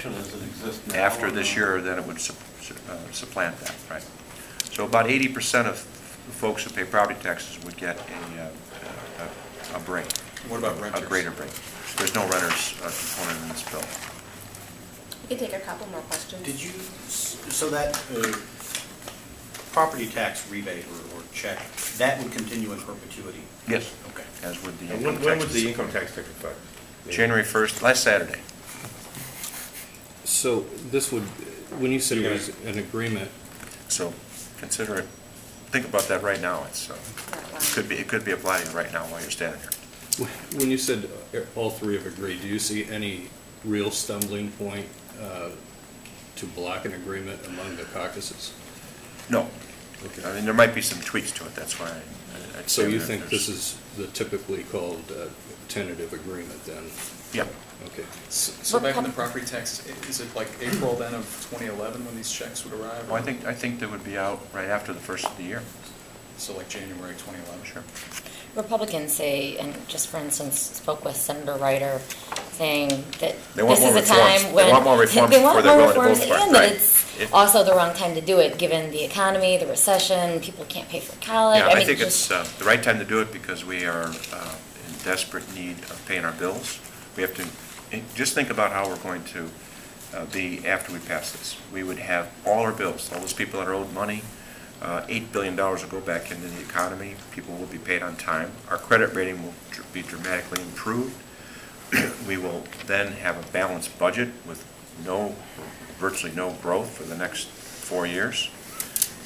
So does it exist now? After this year, then it would supplant that, right? So about 80% of the folks who pay property taxes would get a break. What about renters? A greater break. There's no renters component in this bill. We can take a couple more questions. Did you, so that property tax rebate or check, that would continue in perpetuity? Yes. Okay. As would the And income when would taxes. the income tax take effect? January 1st, last Saturday. So this would, when you said it was an agreement, So consider it, think about that right now. It's it could be applied right now while you're standing here. when you said all three have agreed, do you see any real stumbling point to block an agreement among the caucuses? No. Okay. I mean, there might be some tweaks to it. That's why I'd So say you that think there's- this is the typically called tentative agreement then? Yep. Okay. So back in the property tax, is it like April then of 2011 when these checks would arrive? Well, I think they would be out right after the first of the year. So like January 2011? Sure. Republicans say, and just for instance, spoke with Senator Ryder, saying that They want this is more a time reforms. when They want more reforms they want before they're more willing to vote reforms, for it, and right. that it's also the wrong time to do it, given the economy, the recession, people can't pay for college. Yeah, I I mean, think just, it's the right time to do it because we are in desperate need of paying our bills. We have to just think about how we're going to be after we pass this. We would have all our bills, all those people that are owed money, $8 billion will go back into the economy. People will be paid on time. Our credit rating will be dramatically improved. We will then have a balanced budget with virtually no growth for the next 4 years.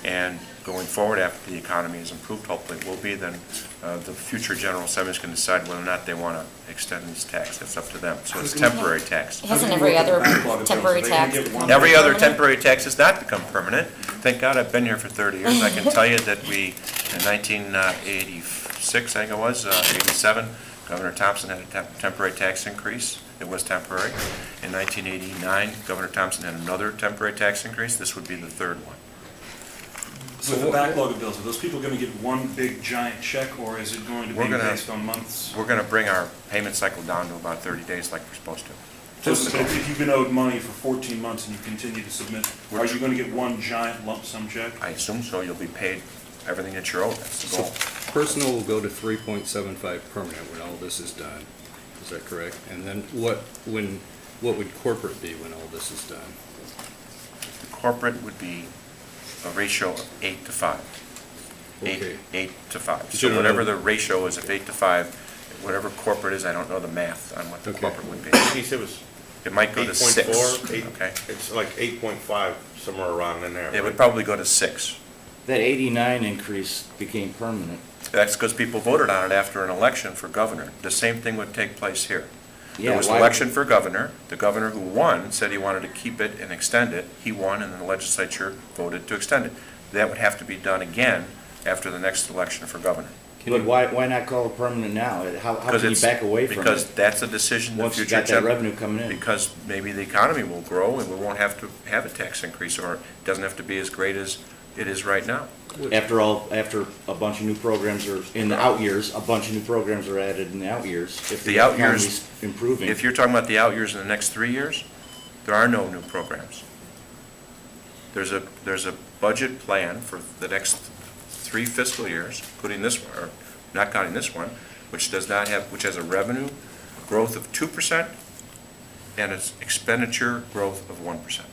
And going forward, after the economy is improved, hopefully it will be, then the future General Assembly is going to decide whether or not they want to extend this tax. That's up to them. So it's temporary tax. hasn't every other temporary tax become Every other permanent? temporary tax has not become permanent. Thank God I've been here for 30 years. I can tell you that we, in 1986, I think it was, 87, Governor Thompson had a temporary tax increase. It was temporary. In 1989, Governor Thompson had another temporary tax increase. This would be the third one. With the backlog of bills, are those people going to get one big giant check, or is it going to be based on months? We're going to bring our payment cycle down to about 30 days like we're supposed to. So if you've been owed money for 14 months and you continue to submit, are you going to get one giant lump sum check? I assume so. You'll be paid everything that you're owed. That's the So goal. personal will go to 3.75 permanent when all this is done. Is that correct? And then what would corporate be when all this is done? The corporate would be a ratio of 8 to 5. Okay. 8 to 5. But you So don't whatever know- the ratio is of 8 to 5, whatever corporate is, I don't know the math on what the Okay. corporate would be. He said it was It might go to 6. 8.4, Okay. it's like 8.5, somewhere around in there. It would right? probably go to 6. That 89 increase became permanent. That's because people voted on it after an election for governor. The same thing would take place here. Yeah, There was an why- election for governor. The governor who won said he wanted to keep it and extend it. He won, and then the legislature voted to extend it. That would have to be done again after the next election for governor. But why not call it permanent now? How Because can you it's- back away from Because it that's a decision the once you future got that revenue coming in? Because maybe the economy will grow and we won't have to have a tax increase, or it doesn't have to be as great as it is right now. After a bunch of new programs are, in the out years, a bunch of new programs are added in the out years. If The out years- economy's improving. If you're talking about the out years in the next 3 years, there are no new programs. There's a budget plan for the next 3 fiscal years, including this one, or not counting this one, which has a revenue growth of 2% and its expenditure growth of 1%.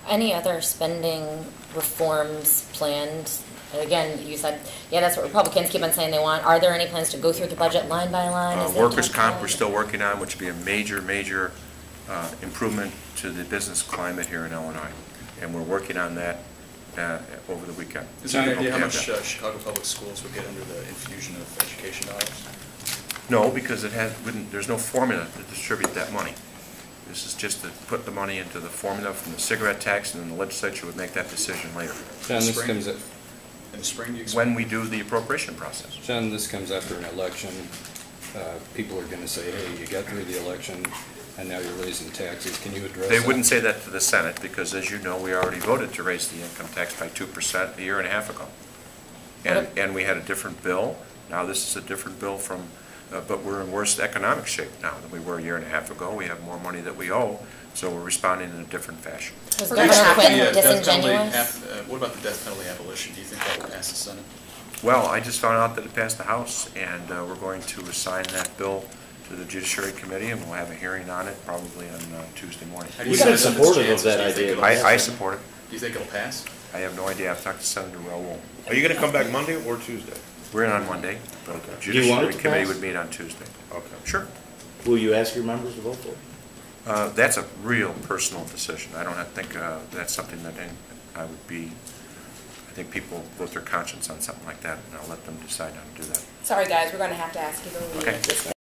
Any other spending reforms planned? And again, you said, yeah, that's what Republicans keep on saying they want. Are there any plans to go through the budget line by line? Is that Workers' kept comp on? we're still working on, which would be a major improvement to the business climate here in Illinois. And we're working on that over the weekend. Is there any idea how Hope much to have that. Chicago Public Schools would get under the infusion of education dollars? No, because there's no formula to distribute that money. This is just to put the money into the formula from the cigarette tax, and then the legislature would make that decision later, John, this Spring? comes, In the spring, do you expect? when we do the appropriation process. John, this comes after an election. People are going to say, hey, you got through the election, and now you're raising taxes. Can you address They that? wouldn't say that to the Senate, because as you know, we already voted to raise the income tax by 2% a year and a half ago. And we had a different bill. Now this is a different bill but we're in worse economic shape now than we were a year and a half ago. We have more money that we owe So we're responding in a different fashion. Was We're Governor gonna- Quinn Death penalty disingenuous? what about the death penalty abolition? Do you think that will pass the Senate? Well, I just found out that it passed the House, and we're going to assign that bill to the Judiciary Committee, and we'll have a hearing on it probably on Tuesday morning. How do We you got see the supportive of chances? that Do you think idea. it'll pass? I support it. Do you think it'll pass? I have no idea. I've talked to Senator Raoul. Are you gonna come back Monday or Tuesday? We're in on Monday, but the Do you want Judiciary it to Committee pass? would meet on Tuesday. Okay. Sure. Will you ask your members to vote for it? That's a real personal decision. I don't think that's something that I would be, I think people vote their conscience on something like that, and I'll let them decide how to do that. Sorry, guys, we're gonna have to ask you to leave Okay. at this